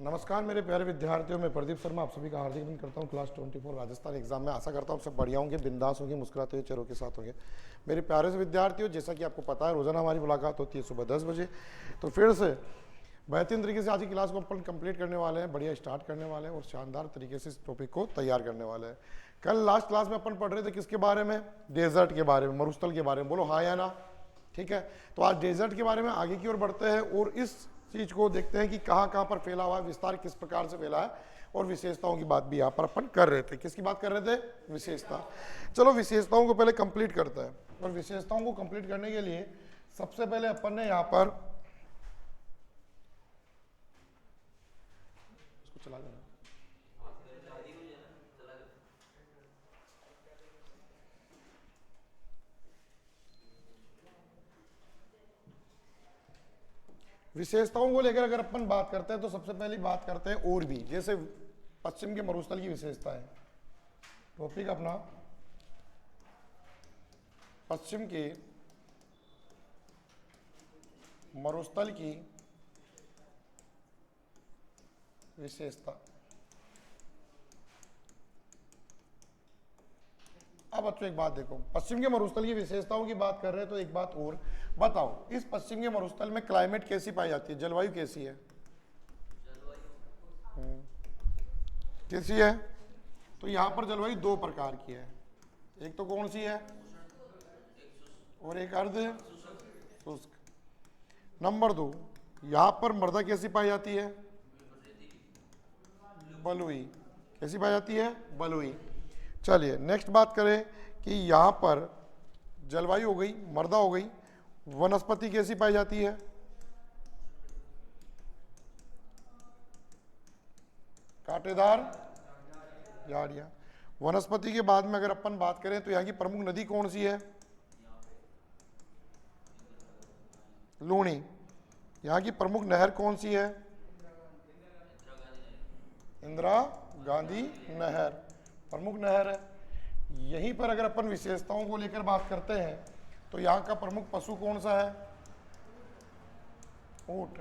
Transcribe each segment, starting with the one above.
नमस्कार मेरे प्यारे विद्यार्थियों, मैं प्रदीप शर्मा आप सभी का हार्दिक अभिनंदन करता हूं क्लास 24 राजस्थान एग्जाम में। आशा करता हूं सब बढ़िया होंगे, बिंदास होंगे, मुस्कुराते हुए चेहरों के साथ होंगे। मेरे प्यारे से विद्यार्थियों, जैसा कि आपको पता है रोजाना हमारी मुलाकात होती है सुबह 10 बजे। तो फिर से बेहतरीन तरीके से आज की क्लास को अपन कंप्लीट करने वाले हैं, बढ़िया स्टार्ट करने वाले हैं और शानदार तरीके से इस टॉपिक को तैयार करने वाले हैं। कल लास्ट क्लास में अपन पढ़ रहे थे किसके बारे में? डेजर्ट के बारे में, मरुस्थल के बारे में। बोलो हाँ या ना? ठीक है, तो आज डेजर्ट के बारे में आगे की ओर बढ़ते हैं और इस चीज को देखते हैं कि कहाँ कहाँ पर फैला हुआ है, विस्तार किस प्रकार से फैला है और विशेषताओं की बात भी यहाँ पर अपन कर रहे थे। किसकी बात कर रहे थे? विशेषता। चलो विशेषताओं को पहले कंप्लीट करते हैं और विशेषताओं को कंप्लीट करने के लिए सबसे पहले अपन ने यहाँ पर इसको चला देना। विशेषताओं को लेकर अगर अपन बात करते हैं तो सबसे पहली बात करते हैं और भी, जैसे पश्चिम के मरुस्थल की विशेषता है। टॉपिक अपना पश्चिम के मरुस्थल की विशेषता। अब बच्चों एक बात देखो, पश्चिम के मरुस्थल की विशेषताओं की बात कर रहे हैं तो एक बात और बताओ, इस पश्चिम के मरुस्थल में क्लाइमेट कैसी पाई जाती है? जलवायु कैसी है? कैसी है? तो यहाँ पर जलवायु दो प्रकार की है। एक तो कौन सी है और एक अर्ध शुष्क। नंबर 2, यहाँ पर मृदा कैसी पाई जाती है? बलुई। कैसी पाई जाती है? बलुई। चलिए नेक्स्ट बात करें कि यहाँ पर जलवायु हो गई, मृदा हो गई, वनस्पति कैसी पाई जाती है? कांटेदार झाड़ियाँ। वनस्पति के बाद में अगर अपन बात करें तो यहाँ की प्रमुख नदी कौन सी है? लूणी। यहाँ की प्रमुख नहर कौन सी है? इंदिरा गांधी नहर प्रमुख नहर है। यहीं पर अगर अपन विशेषताओं को लेकर बात करते हैं तो यहाँ का प्रमुख पशु कौन सा है? ऊंट।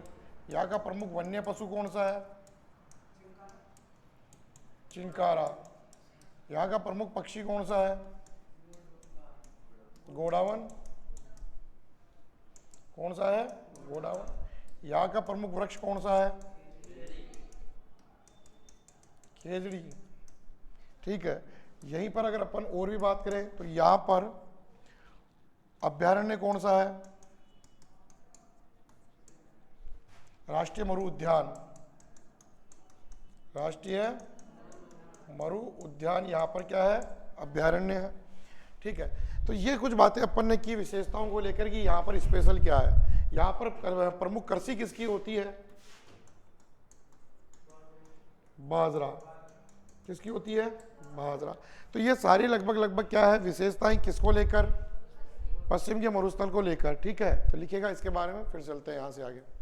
यहाँ का प्रमुख वन्य पशु कौन सा है? चिंकारा। यहाँ का प्रमुख पक्षी कौन सा है? गोडावन। कौन सा है? गोडावन। यहाँ का प्रमुख वृक्ष कौन सा है? खेजड़ी। ठीक है, यहीं पर अगर अपन और भी बात करें तो यहाँ पर अभ्यारण्य कौन सा है? राष्ट्रीय मरु उद्यान। राष्ट्रीय मरु उद्यान यहाँ पर क्या है? अभ्यारण्य है। ठीक है, तो ये कुछ बातें अपन ने की विशेषताओं को लेकर कि यहाँ पर स्पेशल क्या है। यहाँ पर प्रमुख कृषि किसकी होती है? बाजरा। किसकी होती है? बाजरा। तो ये सारी लगभग क्या है विशेषताएं, किसको लेकर? पश्चिम के मरुस्थल को लेकर। ठीक है, तो लिखिएगा इसके बारे में, फिर चलते हैं यहाँ से आगे।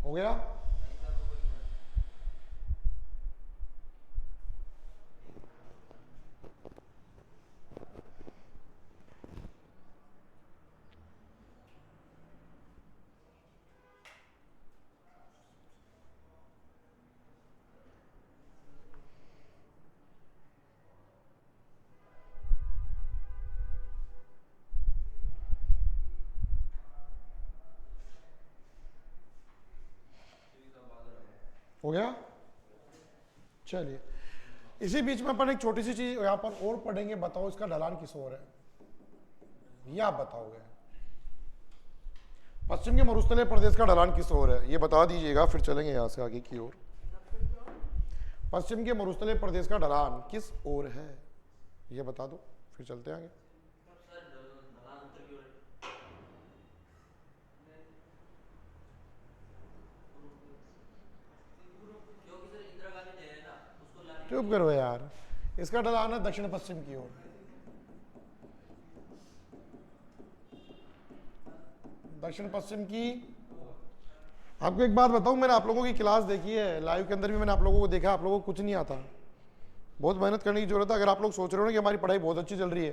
हो गया? हो गया? चलिए, इसी बीच में अपन एक छोटी सी चीज यहां पर और पढ़ेंगे। बताओ इसका ढलान किस ओर है, ये आप बताओगे। पश्चिम के मरुस्थलीय प्रदेश का ढलान किस ओर है, ये बता दीजिएगा, फिर चलेंगे यहां से आगे की ओर। पश्चिम के मरुस्थलीय प्रदेश का ढलान किस ओर है, ये बता दो, फिर चलते हैं आगे। चुप करो यार, इसका ढलान है दक्षिण पश्चिम की ओर। दक्षिण पश्चिम की। आपको एक बात बताऊं, मैंने आप लोगों की क्लास देखी है, लाइव के अंदर भी मैंने आप लोगों को देखा, आप लोगों को कुछ नहीं आता, बहुत मेहनत करने की जरूरत है। अगर आप लोग सोच रहे हो ना कि हमारी पढ़ाई बहुत अच्छी चल रही है,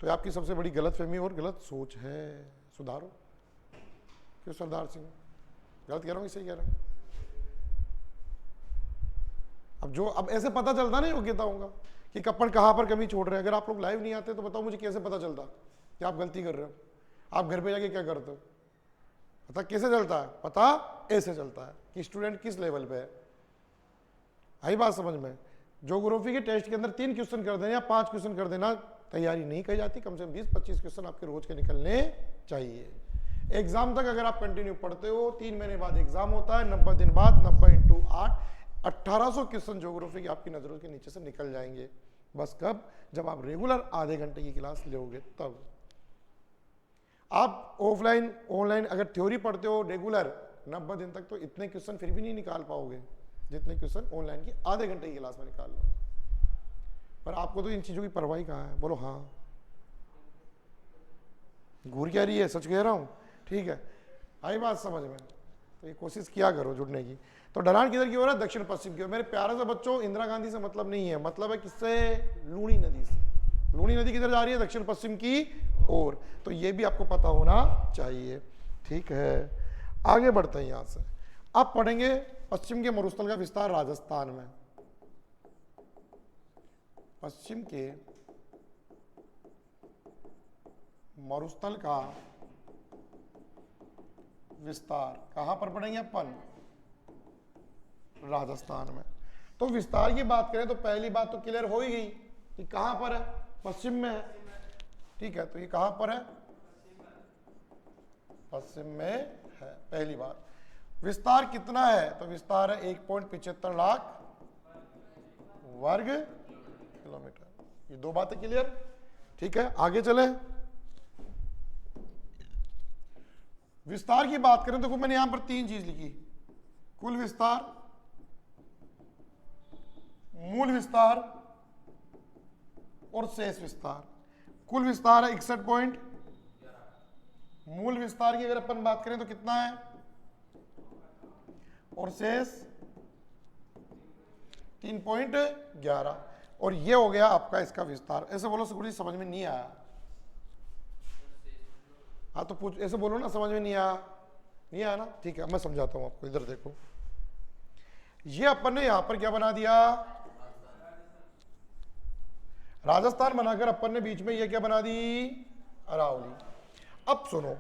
तो आपकी सबसे बड़ी गलत फहमी और गलत सोच है, सुधारो। क्यों सरदार सिंह, गलत कह रहा हूँ कि सही कह रहा हूँ? अब ऐसे पता चलता नहीं योग्यताओं का कि कपन कहाँ पर कमी छोड़ रहे हैं। अगर आप लोग लाइव नहीं आते तो बताओ मुझे कैसे पता चलता कि आप गलती कर रहे हो? आप घर पे जाके क्या करते हो? पता कैसे चलता है? पता ऐसे चलता है कि स्टूडेंट किस लेवल पे है। आई बात समझ में? ज्योग्राफी के टेस्ट के अंदर 3 क्वेश्चन कर देना या 5 क्वेश्चन कर देना तैयारी नहीं कही जाती, कम से कम 20-25 क्वेश्चन आपके रोज के निकलने चाहिए। एग्जाम तक अगर आप कंटिन्यू पढ़ते हो, 3 महीने बाद एग्जाम होता है, 90 दिन बाद 90 × 8 1800 क्वेश्चन ज्योग्राफी की आपकी नजरों के नीचे से निकल जाएंगे। बस कब? जब आप रेगुलर आधे घंटे की क्लास लोगे तब। आप ऑफलाइन ऑनलाइन अगर थ्योरी पढ़ते हो रेगुलर 90 दिन तक, तो इतने क्वेश्चन फिर भी नहीं निकाल पाओगे जितने क्वेश्चन ऑनलाइन की आधे घंटे की क्लास में निकाल लो। पर आपको तो इन चीजों की परवाही कहाँ है? बोलो हाँ। घूर क्या रही है? सच कह रहा हूँ, ठीक है? आई बात समझ में? तो ये कोशिश किया करो जुड़ने की। तो ढलान किधर की ओर है? दक्षिण पश्चिम की ओर। मेरे प्यारे से बच्चों, इंदिरा गांधी से मतलब नहीं है, मतलब है किससे? लूणी नदी से। लूणी नदी किधर जा रही है? दक्षिण पश्चिम की ओर। तो ये भी आपको पता होना चाहिए, ठीक है? आगे बढ़ते हैं यहां से। अब पढ़ेंगे पश्चिम के मरुस्थल का विस्तार राजस्थान में। पश्चिम के मरुस्थल का विस्तार कहां पर पढ़ेंगे अपन? राजस्थान में। तो विस्तार की बात करें तो पहली बात तो क्लियर हो ही गई कि कहां पर है? पश्चिम में है, ठीक है? तो ये कहां पर है? पश्चिम में है, पहली बात। विस्तार कितना है? तो विस्तार है 1.75 लाख वर्ग किलोमीटर। ये 2 बातें क्लियर, ठीक है? आगे चले। विस्तार की बात करें तो मैंने यहां पर 3 चीज लिखी: कुल विस्तार, मूल विस्तार और शेष विस्तार। कुल विस्तार है 61 पॉइंट, मूल विस्तार की अगर अपन बात करें तो कितना है, और शेष 3.11। और ये हो गया आपका इसका विस्तार। ऐसे बोलो सुकुड़ी, समझ में नहीं आया? हाँ तो पूछ, ऐसे बोलो ना, समझ में नहीं आया? नहीं आया ना? ठीक है, मैं समझाता हूं आपको। इधर देखो, ये अपन ने यहां पर क्या बना दिया? राजस्थान बनाकर अपन ने बीच में ये क्या बना दी? अरावली। अब सुनो,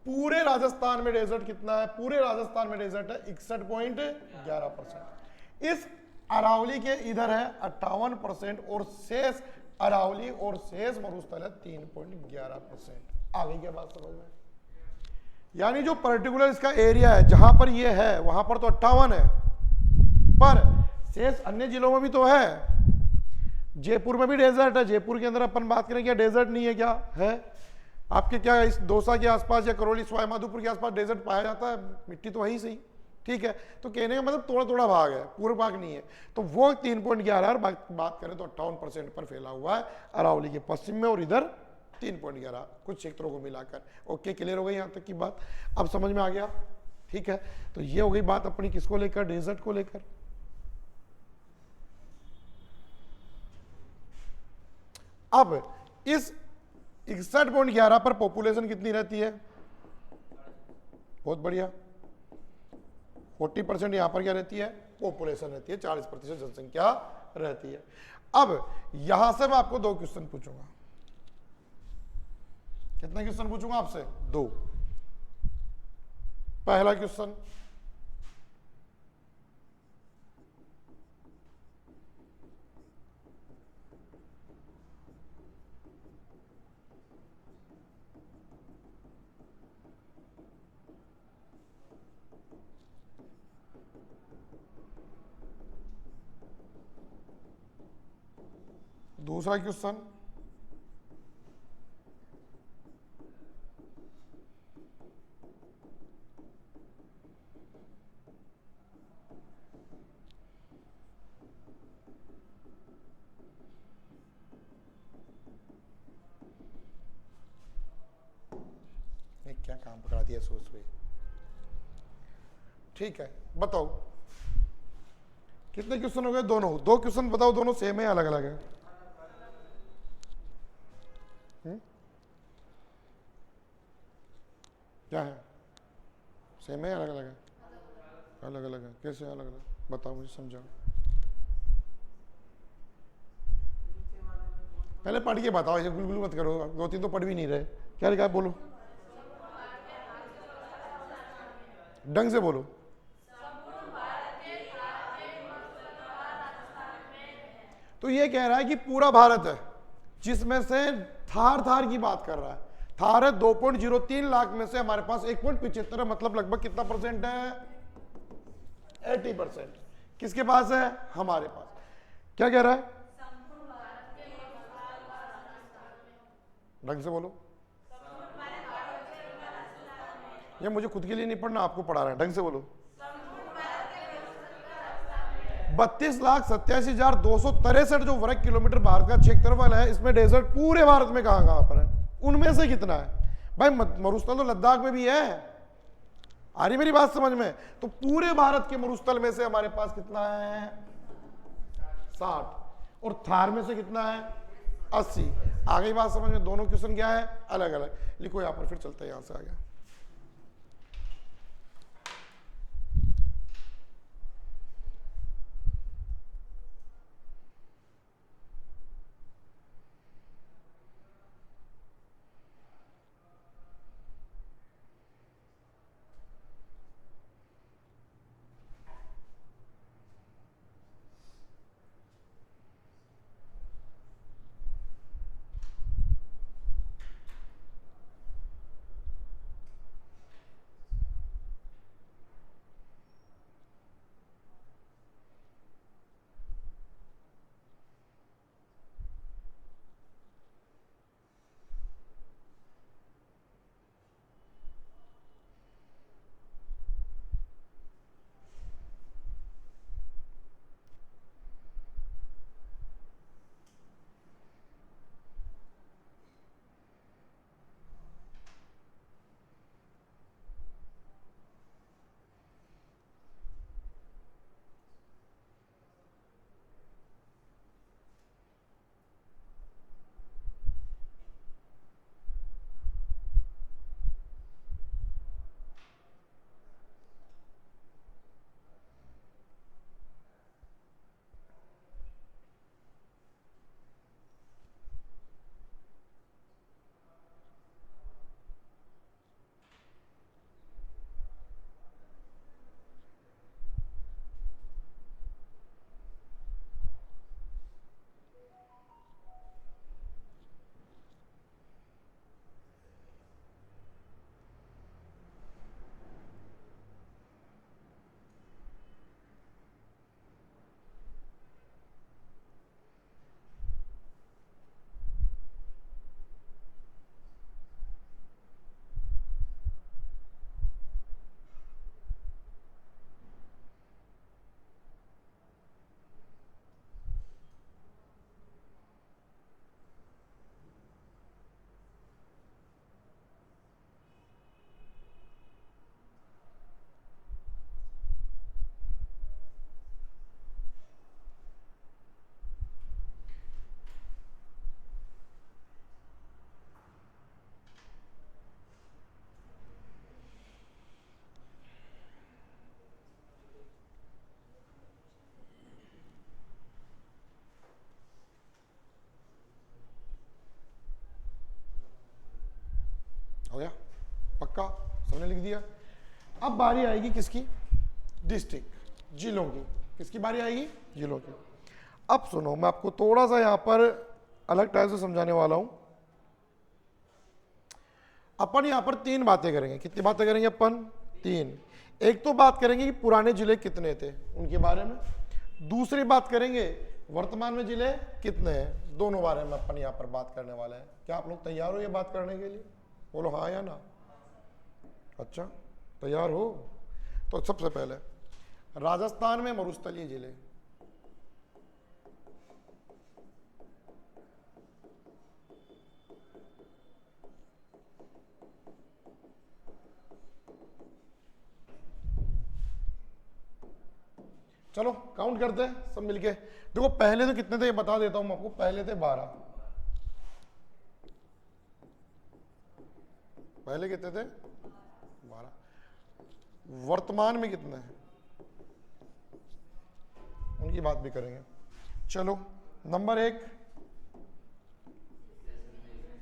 पूरे राजस्थान में डेजर्ट कितना है? पूरे राजस्थान में डेजर्ट है 61.11%। इस अरावली के इधर है 58% और शेष अरावली और शेष मरुस्थल है 3.11%। आगे क्या बात समझ में? यानी जो पर्टिकुलर इसका एरिया है जहां पर ये है वहां पर तो 58 है, पर शेष अन्य जिलों में भी तो है। जयपुर में भी डेजर्ट है। जयपुर के अंदर अपन बात करें क्या डेजर्ट नहीं है? क्या है? आपके क्या इस दौसा के आसपास या करौली सवाई माधोपुर के आसपास डेजर्ट पाया जाता है? मिट्टी तो वही सही, ठीक है? तो कहने का मतलब थोड़ा थोड़ा भाग है, पूरा भाग नहीं है। तो वो 3.11 और बात करें तो 58% पर फैला हुआ है अरावली के पश्चिम में, और इधर 3.11 कुछ क्षेत्रों को मिलाकर। ओके, क्लियर हो गई यहां तक की बात? अब समझ में आ गया? ठीक है, तो ये हो गई बात अपनी किसको लेकर, डेजर्ट को लेकर। अब इस 61.11 पर पॉपुलेशन कितनी रहती है, बहुत बढ़िया, 40% यहां पर क्या रहती है, पॉपुलेशन रहती है, 40% जनसंख्या रहती है। अब यहां से मैं आपको 2 क्वेश्चन पूछूंगा। कितने क्वेश्चन पूछूंगा आपसे, 2। पहला क्वेश्चन, दूसरा क्वेश्चन, क्या काम पकड़ा दिया सोच पे। ठीक है, बताओ कितने क्वेश्चन हो गए, दोनों, 2 क्वेश्चन बताओ, दोनों सेम है अलग अलग है? क्या है, सेम है अलग अलग है? अलग अलग है, कैसे अलग अलग, बताओ मुझे, समझाओ। पहले पढ़ के बताओ, ऐसे गुलगुल मत करो, 2-3 तो पढ़ भी नहीं रहे। क्या लिखा है, बोलो, ढंग से बोलो। तो ये कह रहा है कि पूरा भारत है, जिसमें से थार थार की बात कर रहा है। थार है 2.03 लाख में से हमारे पास 1.75 है, मतलब लगभग कितना परसेंट है, 80%। किसके पास है, हमारे पास। क्या कह रहा है, ढंग से बोलो। ये मुझे खुद के लिए नहीं पढ़ना, आपको पढ़ा रहा है, ढंग से बोलो। 32,87,263 जो वर्ग किलोमीटर भारत का क्षेत्रफल है, इसमें डेजर्ट पूरे भारत में कहां कहां पर है, उनमें से कितना है भाई? मरुस्थल तो लद्दाख में भी है, आ रही मेरी बात समझ में? तो पूरे भारत के मरुस्थल में से हमारे पास कितना है, 60, और थार में से कितना है, 80। आ गई बात समझ में? दोनों क्वेश्चन क्या है, अलग अलग। लिखो यहां पर, फिर चलते हैं, यहां से आ गया। हो गया, पक्का, सबने लिख दिया। अब बारी आएगी किसकी, डिस्ट्रिक्ट, जिलों की। किसकी बारी आएगी, जिलों की। अब सुनो, मैं आपको थोड़ा सा यहां पर अलग टाइप से समझाने वाला हूं। अपन यहां पर तीन बातें करेंगे। कितनी बातें करेंगे अपन, तीन। एक तो बात करेंगे कि पुराने जिले कितने थे उनके बारे में, दूसरी बात करेंगे वर्तमान में जिले कितने हैं, दोनों बारे में अपन यहां पर बात करने वाले हैं। क्या आप लोग तैयार हो ये बात करने के लिए, बोलो हाँ या ना। अच्छा, तैयार हो। तो सबसे पहले राजस्थान में मरुस्थलीय जिले, चलो काउंट करते हैं सब मिलके। देखो पहले तो कितने थे ये बता देता हूं मैं आपको। पहले थे 12। पहले कितने थे, 12। वर्तमान में कितने हैं उनकी बात भी करेंगे। चलो, number 1,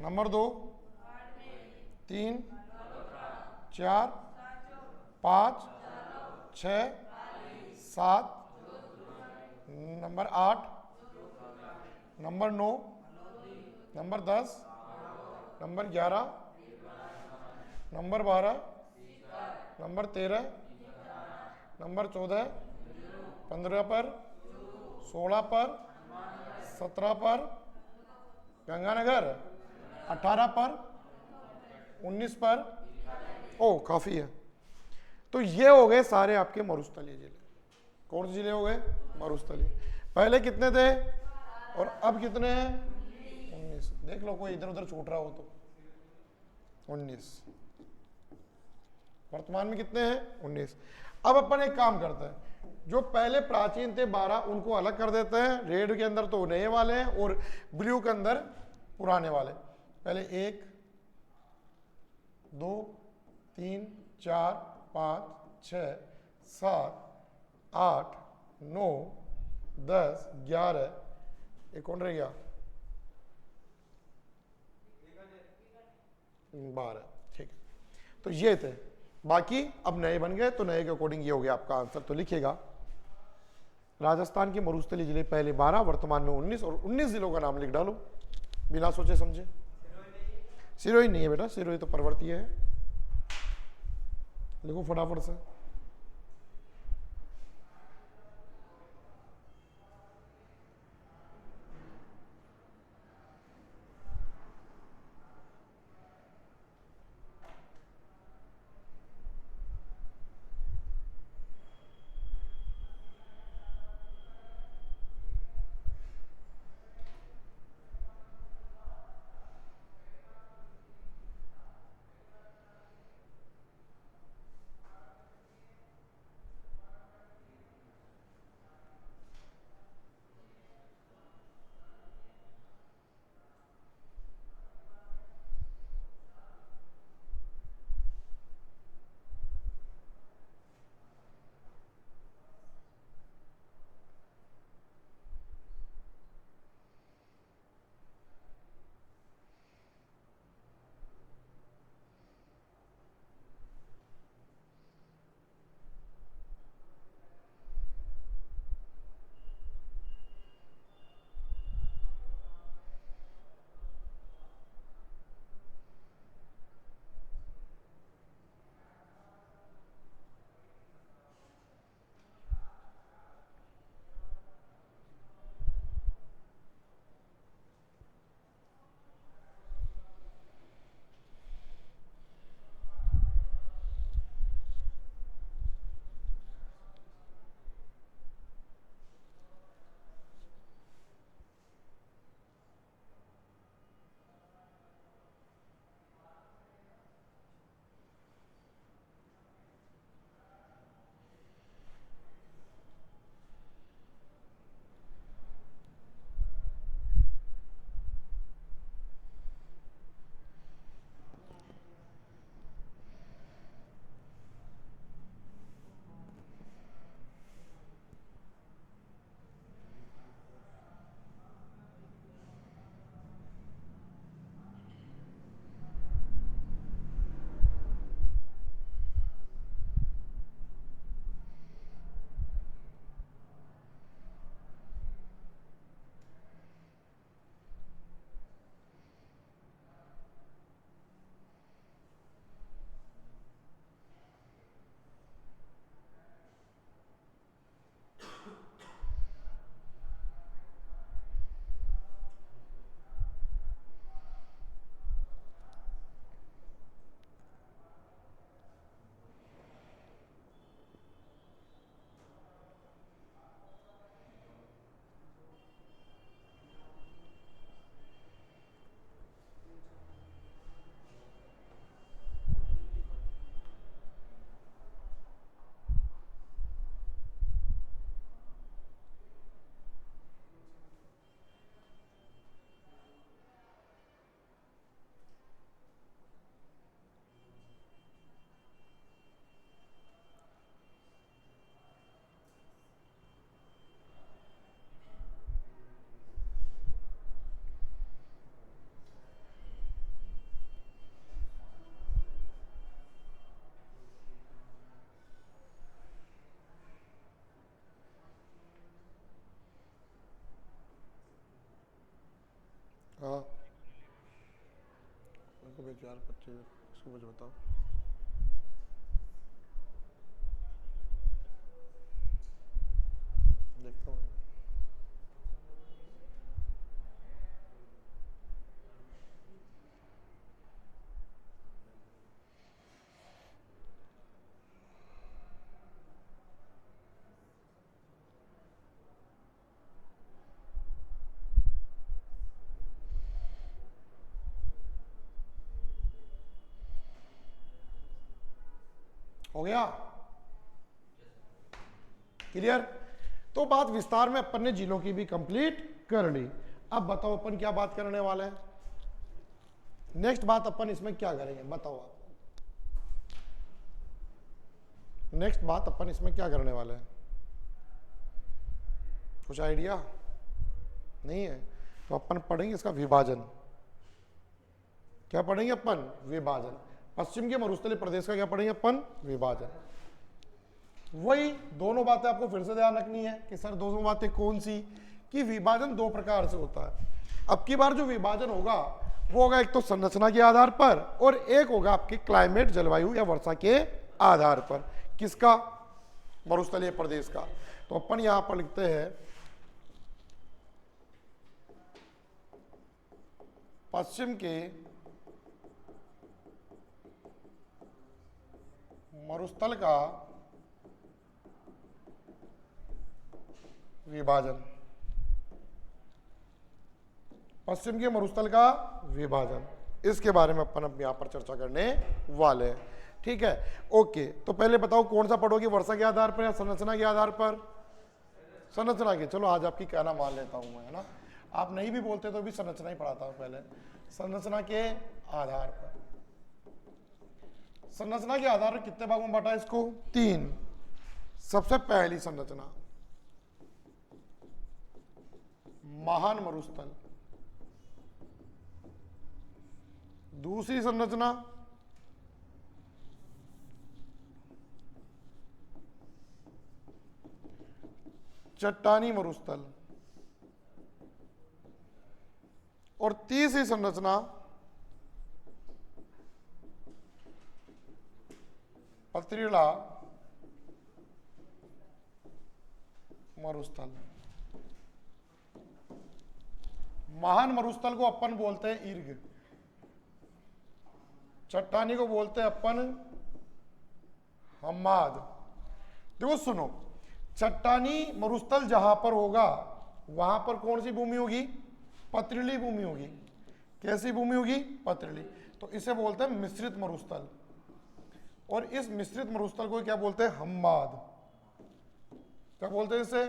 number 2, 3, 4, 5, 6, 7, number 8, number 9, number 10, number 11, number 12, number 13, number 14, 15 पर, 16 पर, 17 पर, गंगानगर, 18 पर, 19 पर। ओ काफी है। तो ये हो गए सारे आपके मरुस्थलीय जिले। कौन से जिले हो गए, मरुस्थलीय। पहले कितने थे और अब कितने हैं, 19। देख लो कोई इधर उधर छूट रहा हो तो। 19। वर्तमान में कितने हैं, 19। अब अपन एक काम करते हैं, जो पहले प्राचीन थे 12 उनको अलग कर देते हैं। रेड के अंदर तो नए वाले हैं और ब्लू के अंदर पुराने वाले। पहले 1, 2, 3, 4, 5, 6, 7, 8, 9, 10, 11, एक कौन रह गया, 12। ठीक है, तो ये थे। बाकी अब नए बन गए तो नए के अकॉर्डिंग ये हो गया आपका आंसर। तो लिखिएगा राजस्थान के मरुस्थलीय जिले पहले 12, वर्तमान में 19, और 19 जिलों का नाम लिख डालो बिना सोचे समझे। सिरोही नहीं है बेटा, सिरोही तो पर्वतीय है। लिखो फटाफट से। 4 25 इसको मुझे बताओ। देखता हूँ। हो गया क्लियर? तो बात विस्तार में अपन ने जिलों की भी कंप्लीट कर ली। अब बताओ अपन क्या बात करने वाले हैं? नेक्स्ट बात अपन इसमें क्या करेंगे बताओ आप। नेक्स्ट बात अपन इसमें क्या करने वाले हैं? कुछ आइडिया नहीं है? तो अपन पढ़ेंगे इसका विभाजन। क्या पढ़ेंगे अपन? विभाजन। पश्चिम के मरुस्थलीय प्रदेश का क्या पढ़ेंगे अपन? विभाजन। वही दोनों बातें आपको फिर से ध्यान रखनी है कि सर दोनों बातें कौन सी? कि विभाजन दो प्रकार से होता है। अब की बार जो विभाजन होगा वो होगा एक तो संरचना के आधार पर और एक होगा आपके क्लाइमेट, जलवायु या वर्षा के आधार पर। किसका? मरुस्थलीय प्रदेश का। तो अपन यहां पर लिखते हैं पश्चिम के मरुस्थल का विभाजन। पश्चिम के मरुस्थल का विभाजन, इसके बारे में अपन अब यहां पर चर्चा करने वाले हैं। ठीक है, ओके। तो पहले बताओ कौन सा पढ़ोगे, वर्षा के आधार पर या संरचना के आधार पर? संरचना के। चलो आज आपकी कहना मान लेता हूं मैं, है ना। आप नहीं भी बोलते तो भी संरचना ही पढ़ाता हूं पहले। संरचना के आधार पर। संरचना के आधार पर कितने भागों में बांटा इसको? 3। सबसे पहली संरचना महान मरुस्थल। दूसरी संरचना चट्टानी मरुस्थल। और तीसरी संरचना पथरीला मरुस्थल। महान मरुस्थल को अपन बोलते हैं ईर्ग, चट्टानी को बोलते हैं अपन हम्माद। देखो सुनो, चट्टानी मरुस्थल जहां पर होगा वहां पर कौन सी भूमि होगी? पथरीली भूमि होगी। कैसी भूमि होगी? पथरीली। तो इसे बोलते हैं मिश्रित मरुस्थल। और इस मिश्रित मरुस्थल को क्या बोलते हैं? हम्माद। क्या बोलते हैं इसे?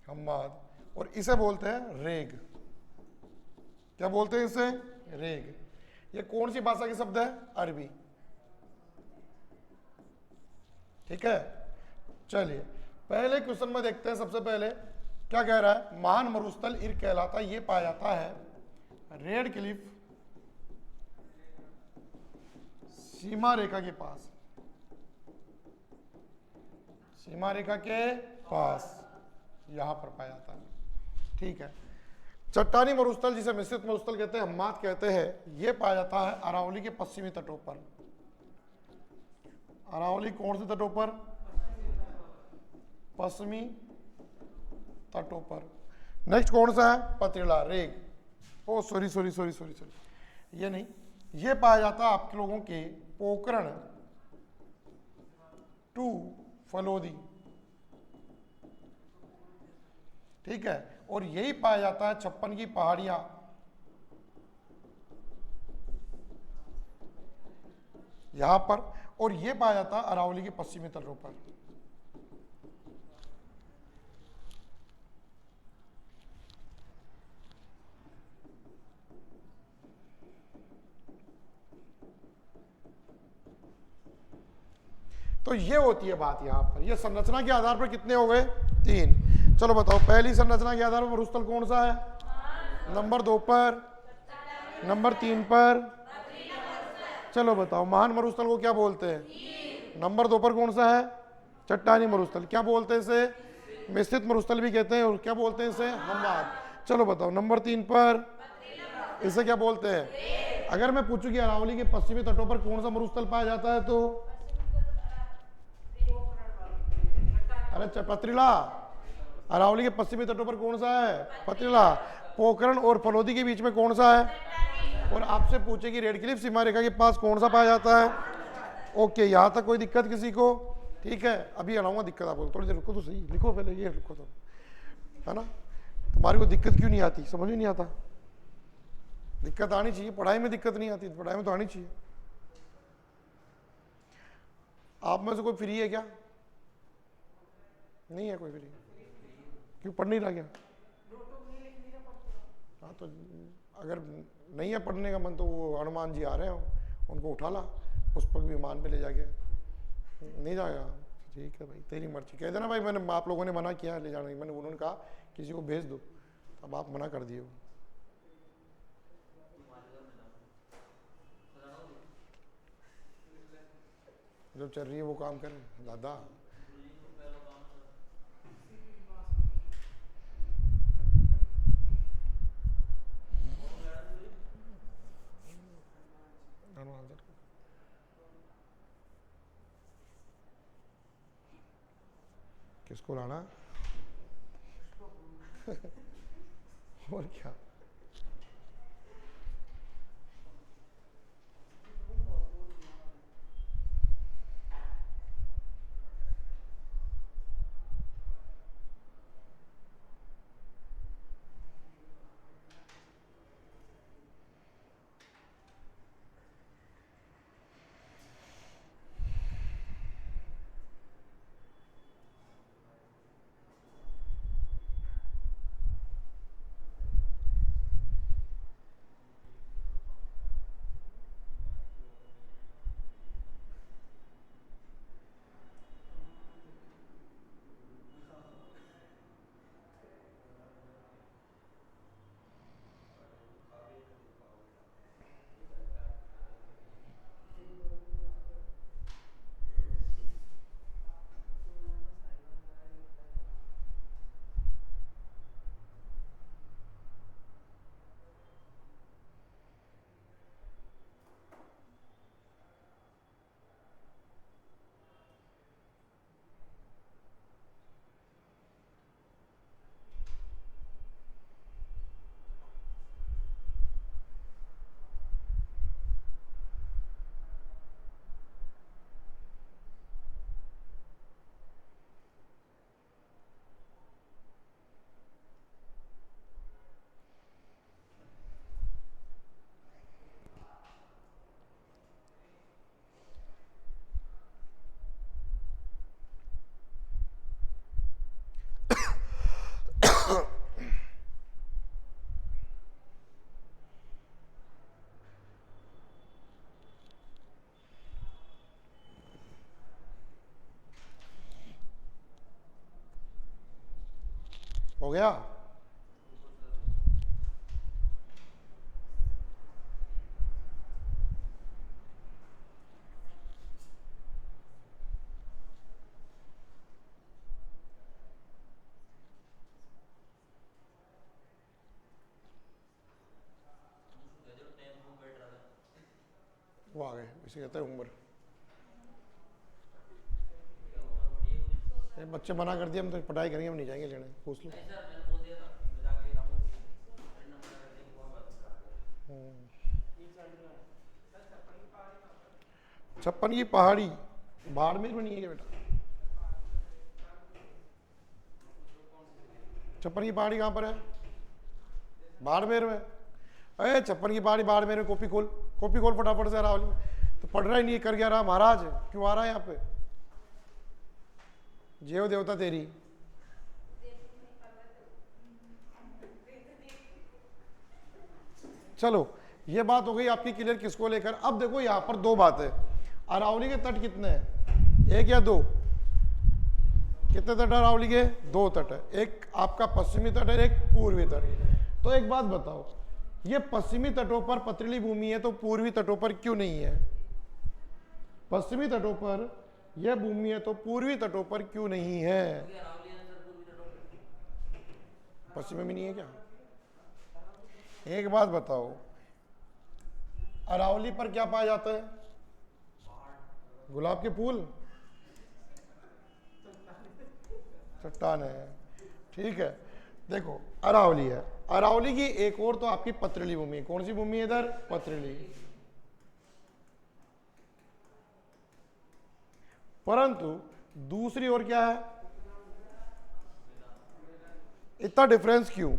हम्माद। और इसे बोलते हैं रेग। क्या बोलते हैं इसे? रेग। ये कौन सी भाषा के शब्द है? अरबी। ठीक है, चलिए पहले क्वेश्चन में देखते हैं। सबसे पहले क्या कह रहा है? महान मरुस्थल ईर्ग कहलाता है। ये पाया जाता है रेड क्लिफ सीमा रेखा के पास। सीमा रेखा के पास यहां पर पाया जाता है। ठीक है। चट्टानी मरुस्थल जिसे मिश्रित मरुस्थल कहते हैं, हम्माद कहते हैं, यह पाया जाता है अरावली के पश्चिमी तटों पर। अरावली कौन से तटों पर? पश्चिमी तटों पर। नेक्स्ट कौन सा है? पथरीला, रेग। Oh sorry sorry sorry sorry sorry, ये नहीं, ये पाया जाता है आपके लोगों के पोखरण टू फलोदी। ठीक है, और यही पाया जाता है 56 की पहाड़ियां यहां पर, और यह पाया जाता है अरावली के पश्चिमी तटों पर। तो ये होती है बात यहां पर। ये संरचना के आधार पर कितने हो गए? 3। चलो बताओ पहली संरचना के आधार पर मरुस्थल कौन सा है? नंबर 2 पर, नंबर 3 पर। चलो बताओ महान मरुस्थल को क्या बोलते हैं? नंबर 2 पर कौन सा है? चट्टानी मरुस्थल। क्या बोलते हैं इसे? मिश्रित मरुस्थल भी कहते हैं, और क्या बोलते हैं इसे? हमवाद। चलो बताओ नंबर 3 पर इसे क्या बोलते हैं? अगर मैं पूछूं कि अरावली के पश्चिमी तटों पर कौन सा मरुस्थल पाया जाता है तो अरे पथरीला। अरावली के पश्चिमी तटों पर कौन सा है? पथरीला। पोखरण और फलोदी के बीच में कौन सा है? और आपसे पूछे कि रेड क्लिफ सीमा रेखा के पास कौन सा पाया जाता है? ओके, यहाँ तक कोई दिक्कत किसी को? ठीक है, अभी आऊंगा दिक्कत आपको, थोड़ी देर रुको तो सही, लिखो पहले ये लिखो तो, है ना? तुम्हारी को दिक्कत क्यों नहीं आती? समझ में नहीं आता? दिक्कत आनी चाहिए, पढ़ाई में दिक्कत नहीं आती, पढ़ाई में तो आनी चाहिए। आप में से कोई फ्री है क्या? नहीं है कोई फ्री? क्यों, पढ़ नहीं रहा क्या? हाँ तो अगर नहीं है पढ़ने का मन तो वो हनुमान जी आ रहे हैं, उनको उठा ला, पुष्पक विमान पे ले जाके। नहीं जाएगा? ठीक है भाई, तेरी मर्जी। कह देना भाई मैंने, आप लोगों ने मना किया ले जाने, मैंने उन्होंने कहा किसी को भेज दो, अब आप मना कर दिए हो। जो चल रही है वो काम करें दादा। किसको लाना? और क्या? हो गया? वो आ गए, इसे कहते हैं उम्र। बच्चे मना कर दिया, हम तो पढ़ाई करेंगे, हम नहीं जाएंगे लेने। पूछ लो। छप्पन की पहाड़ी बाड़मेर में नहीं है क्या बेटा? छप्पन की पहाड़ी कहाँ पर है? बाड़मेर में। अरे छप्पन की पहाड़ी बाड़मेर में, कॉपी खोल फटाफट से। राहुल तो पढ़ रहा ही नहीं, कर गया रहा महाराज, क्यों आ रहा है यहाँ पे? जेव देवता तेरी। चलो ये बात हो गई आपकी क्लियर, किसको लेकर। अब देखो यहाँ पर दो बात है। अरावली के तट कितने हैं? एक या दो? कितने तट है अरावली के? दो तट है, एक आपका पश्चिमी तट है, एक पूर्वी तट। तो एक बात बताओ, ये पश्चिमी तटों पर पथरीली भूमि है तो पूर्वी तटों पर क्यों नहीं है? पश्चिमी तटों पर यह भूमि है तो पूर्वी तटों पर क्यों नहीं है? पश्चिम में भी नहीं है क्या? एक बात बताओ, अरावली पर क्या पाया जाता है? गुलाब के फूल, चट्टान है। ठीक है, देखो अरावली है, अरावली की एक और तो आपकी पथरीली भूमि है। कौन सी भूमि है इधर? पथरीली। परंतु दूसरी ओर क्या है? इतना डिफरेंस क्यों?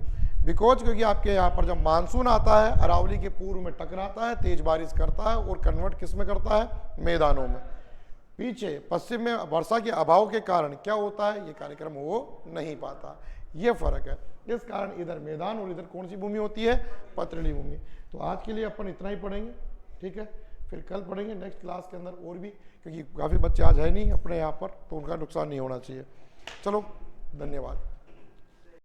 बिकॉज क्योंकि आपके यहाँ पर जब मानसून आता है अरावली के पूर्व में टकराता है, तेज बारिश करता है और कन्वर्ट किस में करता है? मैदानों में। पीछे पश्चिम में वर्षा के अभाव के कारण क्या होता है? ये कार्यक्रम हो नहीं पाता। ये फर्क है। इस कारण इधर मैदान और इधर कौन सी भूमि होती है? पथरीली भूमि। तो आज के लिए अपन इतना ही पढ़ेंगे, ठीक है। फिर कल पढ़ेंगे नेक्स्ट क्लास के अंदर और भी, क्योंकि काफ़ी बच्चे आज है नहीं अपने यहाँ पर, तो उनका नुकसान नहीं होना चाहिए। चलो, धन्यवाद।